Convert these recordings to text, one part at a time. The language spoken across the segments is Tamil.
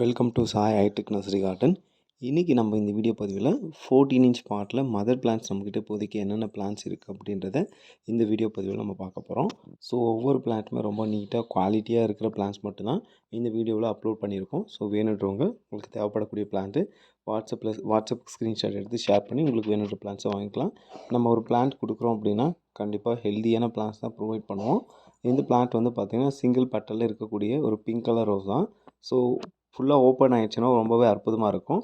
Welcome to Sai hitech nursery garden. இன்றைக்கி நம்ம இந்த வீடியோ பதிவில் 14 இன்ச் பாட்டில் மதர் பிளான்ட்ஸ் நம்மக்கிட்ட இப்போதைக்கு என்னென்ன பிளான்ட்ஸ் இருக்குது அப்படின்றத இந்த வீடியோ பதிவில் நம்ம பார்க்க போகிறோம். ஸோ ஒவ்வொரு பிளான்ட்டுமே ரொம்ப நீட்டாக குவாலிட்டியாக இருக்கிற பிளான்ட்ஸ் மட்டும்தான் இந்த வீடியோவில் அப்லோட் பண்ணியிருக்கோம். ஸோ வேணுன்றவங்க உங்களுக்கு தேவைப்படக்கூடிய பிளான்ட்டு வாட்ஸ்அப் ஸ்க்ரீன்ஷாட் எடுத்து ஷேர் பண்ணி உங்களுக்கு வேணுன்ற பிளான்ட்ஸை வாங்கிக்கலாம். நம்ம ஒரு பிளான்ட் கொடுக்குறோம் அப்படின்னா கண்டிப்பாக ஹெல்த்தியான பிளான்ட்ஸ் தான் ப்ரொவைட் பண்ணுவோம். இந்த பிளான்ட் வந்து பார்த்திங்கன்னா சிங்கிள் பட்டலில் இருக்கக்கூடிய ஒரு பிங்க் கலர் ரோஸ் தான். ஸோ ஃபுல்லாக ஓப்பன் ஆகிடுச்சுன்னா ரொம்பவே அற்புதமாக இருக்கும்.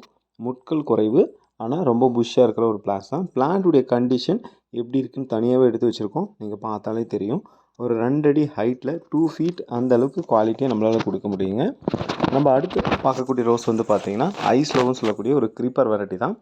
முட்கள் குறைவு, ஆனால் ரொம்ப புஷ்ஷாக இருக்கிற ஒரு பிளான்ட் தான். பிளான்ட்டுடைய கண்டிஷன் எப்படி இருக்குன்னு தனியாகவே எடுத்து வச்சுருக்கோம். நீங்கள் பார்த்தாலே தெரியும். ஒரு 2 அடி ஹைட்டில் 2 ஃபீட் அந்த அளவுக்கு குவாலிட்டியாக நம்மளால் கொடுக்க முடியுங்க. நம்ம அடுத்து பார்க்கக்கூடிய ரோஸ் வந்து பார்த்திங்கன்னா ஐஸ்லோன்னு சொல்லக்கூடிய ஒரு க்ரீப்பர் வெரைட்டி தான்.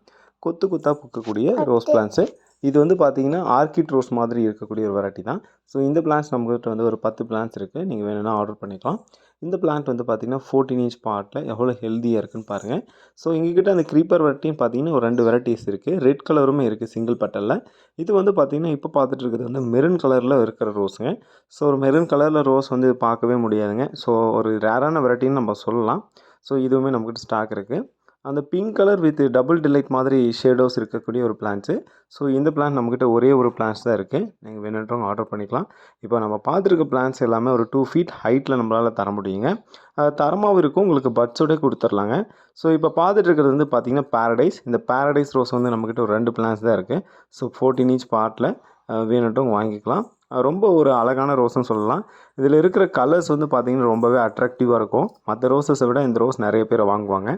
கொத்து கொத்தாக பூக்கக்கூடிய ரோஸ் பிளான்ட்ஸு. இது வந்து பார்த்திங்கன்னா ஆர்கிட் ரோஸ் மாதிரி இருக்கக்கூடிய ஒரு வெரைட்டி தான். ஸோ இந்த பிளான்ட்ஸ் நம்மகிட்ட வந்து ஒரு 10 பிளான்ட்ஸ் இருக்குது. நீங்கள் வேணும்னா ஆர்டர் பண்ணிக்கலாம். இந்த பிளான்ட் வந்து பார்த்திங்கன்னா 14 இன்ச் பாட்டில் எவ்வளோ ஹெல்த்தியாக இருக்குன்னு பாருங்கள். ஸோ எங்ககிட்ட அந்த க்ரீப்பர் வெரைட்டியும் பார்த்திங்கன்னா ஒரு 2 வெரைட்டிஸ் இருக்குது. ரெட் கலருமே இருக்குது சிங்கிள் பட்டலில். இது வந்து பார்த்திங்கன்னா இப்போ பார்த்துட்டு இருக்கிறது வந்து மெரூன் கலரில் இருக்கிற ரோஸுங்க. ஸோ ஒரு மெரூன் கலரில் ரோஸ் வந்து பார்க்கவே முடியாதுங்க. ஸோ ஒரு ரேரான வெரைட்டின்னு நம்ம சொல்லலாம். ஸோ இதுவுமே நம்மக்கிட்ட ஸ்டாக் இருக்குது. அந்த pink colour with double delight மாதிரி ஷேடோஸ் இருக்கக்கூடிய ஒரு பிளான்ட்ஸு. ஸோ இந்த பிளான்ட் நம்மக்கிட்ட ஒரே ஒரு பிளான்ட்ஸ் தான் இருக்குது. நீங்கள் வேணுன்றவங்க ஆர்டர் பண்ணிக்கலாம். இப்போ நம்ம பார்த்துருக்க பிளான்ட்ஸ் எல்லாமே ஒரு 2 ஃபீட் ஹைட்டில் நம்மளால் தர முடியுங்க. தரமாகவும் இருக்கும், உங்களுக்கு பட்ஸோடே கொடுத்துர்லாங்க. ஸோ இப்போ பார்த்துட்டு இருக்கிறது வந்து பார்த்திங்கன்னா பேரடைஸ். இந்த பேரடைஸ் ரோஸ் வந்து நம்மக்கிட்ட ஒரு 2 பிளான்ட்ஸ் தான் இருக்குது. ஸோ 14 இன்ச் பாட்டில் வேணுன்றவங்க வாங்கிக்கலாம். ரொம்ப ஒரு அழகான ரோஸ்ன்னு சொல்லலாம். இதில் இருக்கிற கலர்ஸ் வந்து பார்த்திங்கன்னா ரொம்பவே அட்ராக்டிவாக இருக்கும். மற்ற ரோஸஸை விட இந்த ரோஸ் நிறைய பேர் வாங்குவாங்க.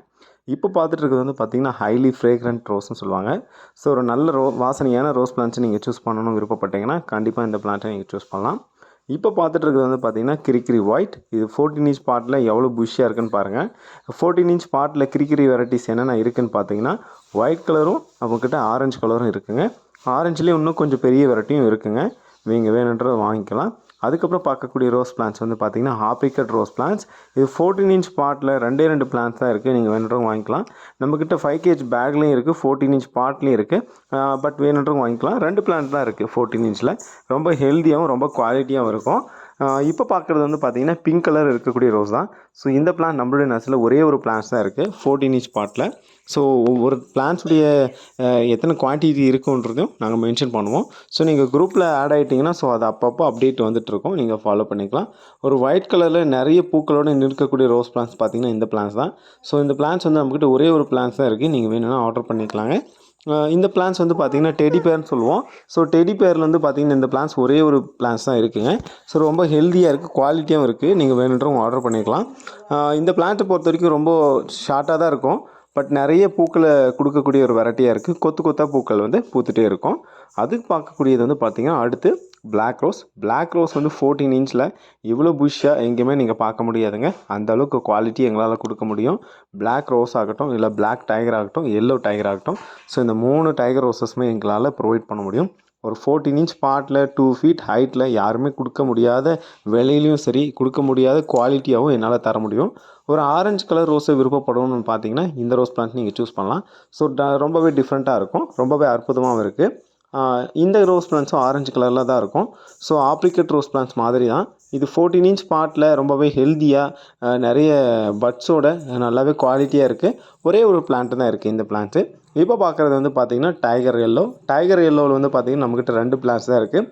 இப்போ பார்த்துட்டு இருக்கிறது வந்து பார்த்திங்கன்னா ஹைலி ஃப்ரேக்ரண்ட் ரோஸ்னு சொல்லுவாங்க. ஸோ ஒரு நல்ல வாசனையான ரோஸ் பிளான்ட்ஸை நீங்கள் சூஸ் பண்ணணும்னு விருப்பப்பட்டீங்கன்னா கண்டிப்பாக இந்த பிளான்ட்டை நீங்கள் சூஸ் பண்ணலாம். இப்போ பார்த்துட்டு இருக்கிறது வந்து பார்த்திங்கன்னா கிரிக்கிரி ஒயிட். இது 14 இன்ச் பாட்டில் எவ்வளோ புஷ்ஷாக இருக்குன்னு பாருங்கள். 14 இன்ச் பாட்டில் கிரிக்கிரி வெரைட்டிஸ் என்னென்ன இருக்குதுன்னு பார்த்தீங்கன்னா ஒயிட் கலரும் நம்மக்கிட்ட ஆரஞ்சு கலரும் இருக்குதுங்க. ஆரஞ்சுலேயே இன்னும் கொஞ்சம் பெரிய வெரைட்டியும் இருக்குதுங்க. நீங்கள் வேணுன்றதை வாங்கிக்கலாம். அதுக்கப்புறம் பார்க்கக்கூடிய ரோஸ் பிளான்ட்ஸ் வந்து பார்த்திங்கன்னா ஆப்ரிகட் ரோஸ் பிளான்ட்ஸ். இது 14 இன்ச் பாட்டில் 2 பிளான்ட்ஸ் தான் இருக்குது. நீங்கள் வேணுன்றவங்க வாங்கிக்கலாம். நம்மக்கிட்ட 5 kg பேக்லேயும் இருக்குது, 14 இன்ச் பாட்லேயும் இருக்குது. பட் வேணுன்றவங்க வாங்கிக்கலாம். 2 பிளான்ட் தான் இருக்குது 14 இன்ச்சில். ரொம்ப ஹெல்த்தியாகவும் ரொம்ப குவாலிட்டியாகவும் இருக்கும். இப்போ பார்க்குறது வந்து பார்த்திங்கன்னா பிங்க் கலர் இருக்கக்கூடிய ரோஸ் தான். ஸோ இந்த பிளான்ட் நம்மளுடைய நர்சரியில் ஒரே ஒரு பிளான்ட்ஸ் தான் இருக்குது 14 இன்ச் பாட்டில். ஸோ ஒவ்வொரு பிளான்ட்ஸுடைய எத்தனை குவான்டிட்டி இருக்குன்றதையும் நாங்கள் மென்ஷன் பண்ணுவோம். ஸோ நீங்கள் குரூப்பில் ஆட் ஆகிட்டிங்கன்னா ஸோ அது அப்பப்போ அப்டேட் வந்துட்டுருக்கோம், நீங்கள் ஃபாலோ பண்ணிக்கலாம். ஒரு ஒயிட் கலரில் நிறைய பூக்களோடு நிற்கக்கூடிய ரோஸ் பிளான்ட்ஸ் பார்த்திங்கன்னா இந்த பிளான்ட்ஸ் தான். ஸோ இந்த பிளான்ட்ஸ் வந்து நம்மக்கிட்ட ஒரே ஒரு பிளான்ட்ஸ் தான் இருக்குது. நீங்கள் வேணும்னா ஆர்டர் பண்ணிக்கலாங்க. இந்த பிளான்ஸ் வந்து பார்த்திங்கன்னா டெடி பேர்னு சொல்லுவோம். ஸோ டெடி பேரில் வந்து பார்த்திங்கன்னா இந்த பிளான்ஸ் ஒரே ஒரு பிளான்ஸ் தான் இருக்குதுங்க. ஸோ ரொம்ப ஹெல்த்தியாக இருக்குது, குவாலிட்டியாகவும் இருக்குது. நீங்கள் வேணுன்றவங்க ஆர்டர் பண்ணிக்கலாம். இந்த பிளான்ட்டை பொறுத்த வரைக்கும் ரொம்ப ஷார்ட்டாக தான் இருக்கும். பட் நிறைய பூக்களை கொடுக்கக்கூடிய ஒரு வெரைட்டியாக இருக்குது. கொத்து கொத்தாக பூக்கள் வந்து பூத்துகிட்டே இருக்கும். அதுக்கு பார்க்கக்கூடியது வந்து பார்த்திங்கன்னா அடுத்து பிளாக் ரோஸ். பிளாக் ரோஸ் வந்து 14 இன்ச்சில் இவ்வளோ புஷ்ஷாக எங்கேயுமே நீங்கள் பார்க்க முடியாதுங்க. அந்த அளவுக்கு குவாலிட்டி எங்களால் கொடுக்க முடியும். பிளாக் ரோஸ் ஆகட்டும், இல்லை பிளாக் டைகர் ஆகட்டும், எல்லோ டைகர் ஆகட்டும். ஸோ இந்த 3 டைகர் ரோஸஸுமே எங்களால் ப்ரொவைட் பண்ண முடியும். ஒரு 14 இன்ச் பாட்டில் 2 ஃபீட் ஹைட்டில் யாருமே கொடுக்க முடியாத விலையிலையும் சரி, கொடுக்க முடியாத குவாலிட்டியாகவும் என்னால் தர முடியும். ஒரு ஆரஞ்சு கலர் ரோஸை விருப்பப்படணும்னு பார்த்தீங்கன்னா இந்த ரோஸ் பிளான்ட் நீங்கள் சூஸ் பண்ணலாம். ஸோ ரொம்பவே டிஃப்ரெண்ட்டாக இருக்கும், ரொம்பவே அற்புதமாகவும் இருக்குது. இந்த ரோஸ் பிளான்ட்ஸும் ஆரஞ்சு கலரில் தான் இருக்கும். ஸோ ஆப்ரிகட் ரோஸ் பிளான்ட்ஸ் மாதிரி தான். இது 14 இன்ச் பாட்டில் ரொம்பவே ஹெல்த்தியாக நிறைய பட்ஸோட நல்லாவே குவாலிட்டியாக இருக்குது. ஒரே ஒரு பிளான்ட்டு தான் இருக்குது இந்த பிளான்ட்டு. இப்போ பார்க்குறது வந்து பார்த்திங்கன்னா டைகர் எல்லோ. டைகர் எல்லோவில் வந்து பார்த்திங்கன்னா நம்மக்கிட்ட 2 பிளான்ட்ஸ் தான் இருக்குது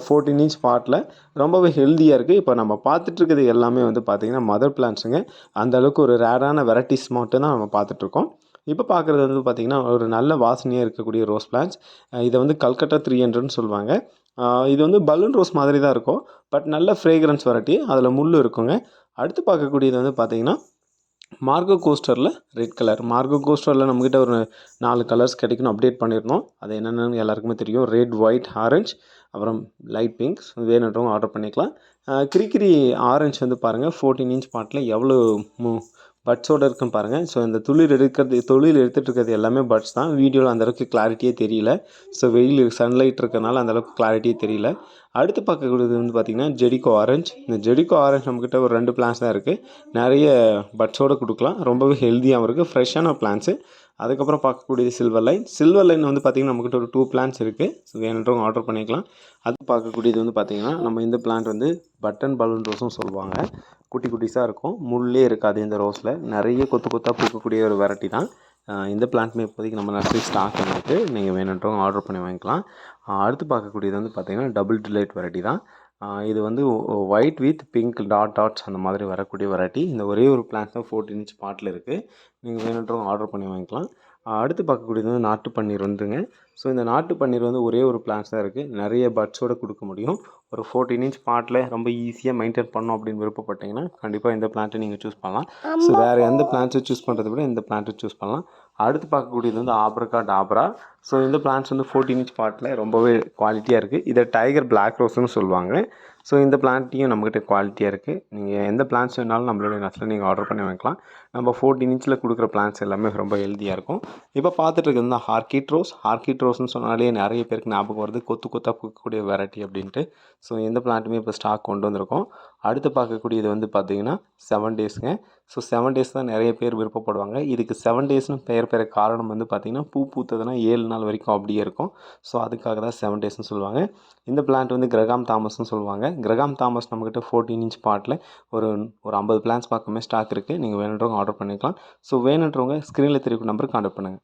14 இன்ச் பாட்டில். ரொம்பவே ஹெல்த்தியாக இருக்குது. இப்போ நம்ம பார்த்துட்ருக்கிறது எல்லாமே வந்து பார்த்திங்கன்னா மதர் பிளான்ட்ஸுங்க. அந்தளவுக்கு ஒரு ரேரான வெரைட்டிஸ் மட்டும் தான் நம்ம பார்த்துட்ருக்கோம். இப்போ பார்க்குறது வந்து பார்த்திங்கன்னா ஒரு நல்ல வாசனையாக இருக்கக்கூடிய ரோஸ் பிளான்ட்ஸ். இதை வந்து கல்கட்டா 300ன்னு சொல்லுவாங்க. இது வந்து பலூன் ரோஸ் மாதிரி தான் இருக்கும். பட் நல்ல ஃப்ரேக்ரன்ஸ் வெரைட்டி, அதில் முள் இருக்குங்க. அடுத்து பார்க்கக்கூடியது வந்து பார்த்திங்கன்னா மார்கோ கோஸ்டரில் ரெட் கலர். மார்கோ கோஸ்டரில் நம்மக்கிட்ட ஒரு 4 கலர்ஸ் கிடைக்கணும், அப்டேட் பண்ணியிருந்தோம். அது என்னென்னு எல்லாருக்குமே தெரியும். ரெட், ஒயிட், ஆரஞ்ச், அப்புறம் லைட் பிங்க். வேணுன்றவங்க ஆர்டர் பண்ணிக்கலாம். கிரிக்கிரி ஆரஞ்ச் வந்து பாருங்கள் 14 இன்ச் பாட்டில் எவ்வளோ பட்ஸோடு இருக்குன்னு பாருங்கள். ஸோ இந்த தொழில் எடுத்துகிட்டு இருக்கிறது எல்லாமே பட்ஸ் தான். வீடியோவில் அந்தளவுக்கு கிளாரிட்டியே தெரியல. ஸோ வெயில் சன்லைட் இருக்கிறனால அந்தளவுக்கு கிளாரிட்டியே தெரியல. அடுத்து பார்க்கக்கூடியது வந்து பார்த்திங்கன்னா ஜெடிகோ ஆரஞ்ச். இந்த ஜெடிகோ ஆரஞ்ச் நம்மக்கிட்ட ஒரு 2 பிளான்ஸ் தான் இருக்குது. நிறைய பட்ஸோடு கொடுக்கலாம். ரொம்பவே ஹெல்த்தியாகவும் இருக்குது. ஃப்ரெஷ்ஷான பிளான்ஸு. அதுக்கப்புறம் பார்க்கக்கூடியது சில்வர் லைன் வந்து பார்த்திங்கன்னா நம்மக்கிட்ட ஒரு 2 பிளான்ஸ் இருக்குது. ஸோ வேணுன்றவங்க ஆர்டர் பண்ணிக்கலாம். அது பார்க்கக்கூடியது வந்து பார்த்திங்கன்னா நம்ம இந்த பிளான்ட் வந்து பட்டன் பலூன் ரோஸும் சொல்லுவாங்க. குட்டி குட்டிஸாக இருக்கும், முள்ளே இருக்காது இந்த ரோஸில், நிறைய கொத்து கொத்தாக பூக்கக்கூடிய ஒரு வெரைட்டி தான். இந்த பிளான்ட்டுமே இப்போதைக்கு நம்ம நர்சரி ஸ்டாக் வந்துட்டு நீங்கள் வேணுன்றவங்க ஆர்டர் பண்ணி வாங்கிக்கலாம். அடுத்து பார்க்கக்கூடியது வந்து பார்த்திங்கன்னா டபுள் டிலைட் வெரைட்டி தான். இது வந்து ஒயிட் வித் பிங்க் டாட்ஸ் அந்த மாதிரி வரக்கூடிய வெரைட்டி. இந்த ஒரே ஒரு பிளான்ட் தான் 14 இன்ச் பாட்டில் இருக்குது. நீங்கள் வேணுன்றவங்க ஆர்டர் பண்ணி வாங்கிக்கலாம். அடுத்து பார்க்கக்கூடியது வந்து நாட்டு பன்னீர் வந்துங்க. ஸோ இந்த நாட்டு பன்னீர் வந்து ஒரே ஒரு பிளான்ஸ் தான் இருக்குது, நிறைய பட்ஸோடு கொடுக்க முடியும். ஒரு 14 இன்ச் பாட்டில் ரொம்ப ஈஸியாக மெயின்டைன் பண்ணணும் அப்படின்னு விருப்பப்பட்டீங்கன்னா கண்டிப்பாக இந்த பிளான்ட்டை நீங்கள் சூஸ் பண்ணலாம். ஸோ வேறு எந்த பிளான்ஸை சூஸ் பண்ணுறதை விட இந்த பிளான்ட்டை சூஸ் பண்ணலாம். அடுத்து பார்க்கக்கூடியது வந்து ஆப்ரா. ஸோ இந்த பிளான்ட்ஸ் வந்து 14 இன்ச் பாட்டில் ரொம்பவே குவாலிட்டியாக இருக்குது. இதை டைகர் பிளாக் ரோஸ்னு சொல்லுவாங்க. ஸோ இந்த பிளான்ட்டையும் நம்மக்கிட்ட குவாலிட்டியாக இருக்குது. நீங்கள் எந்த பிளான்ஸ் வேணாலும் நம்மளுடைய நர்சரியில் நீங்கள் ஆர்டர் பண்ணி வாங்கிக்கலாம். நம்ம 14 இன்ச்சில் கொடுக்குற பிளான்ஸ் எல்லாமே ரொம்ப ஹெல்த்தியாக இருக்கும். இப்போ பார்த்துட்டு இருக்கிறது தான் ஆர்கிட் ரோஸ்னு சொன்னாலே நிறைய பேருக்கு ஞாபகம் வருது கொத்து கொத்தாக பூக்கக்கூடிய வெரைட்டி அப்படின்ட்டு. ஸோ எந்த பிளான்ட்டுமே இப்போ ஸ்டாக் கொண்டு வந்திருக்கோம். அடுத்து பார்க்கக்கூடியது வந்து பார்த்திங்கன்னா 7 டேஸுங்க. ஸோ 7 டேஸ் தான் நிறைய பேர் விருப்பப்படுவாங்க. இதுக்கு 7 டேஸ்னு பெயர் காரணம் வந்து பார்த்திங்கன்னா பூ பூத்ததுன்னா 7 நாள் வரைக்கும் அப்படியே இருக்கும். ஸோ அதுக்காக தான் 7 டேஸ்னு சொல்லுவாங்க. இந்த பிளான்ட் வந்து கிரகாம் தாமஸ்னு சொல்லுவாங்க. கிரகாம் தாமஸ் நம்மக்கிட்ட 14 இன்ச் பாட்டில் ஒரு 50 பிளான்ஸ் பக்கமே ஸ்டாக் இருக்குது. நீங்கள் வேணுன்றவங்க ஆர்டர் பண்ணிக்கலாம். ஸோ வேணுன்றவங்க ஸ்க்ரீனில் தெரிவிக்கும் நம்பருக்கு கான்டாக்ட் பண்ணுங்கள்.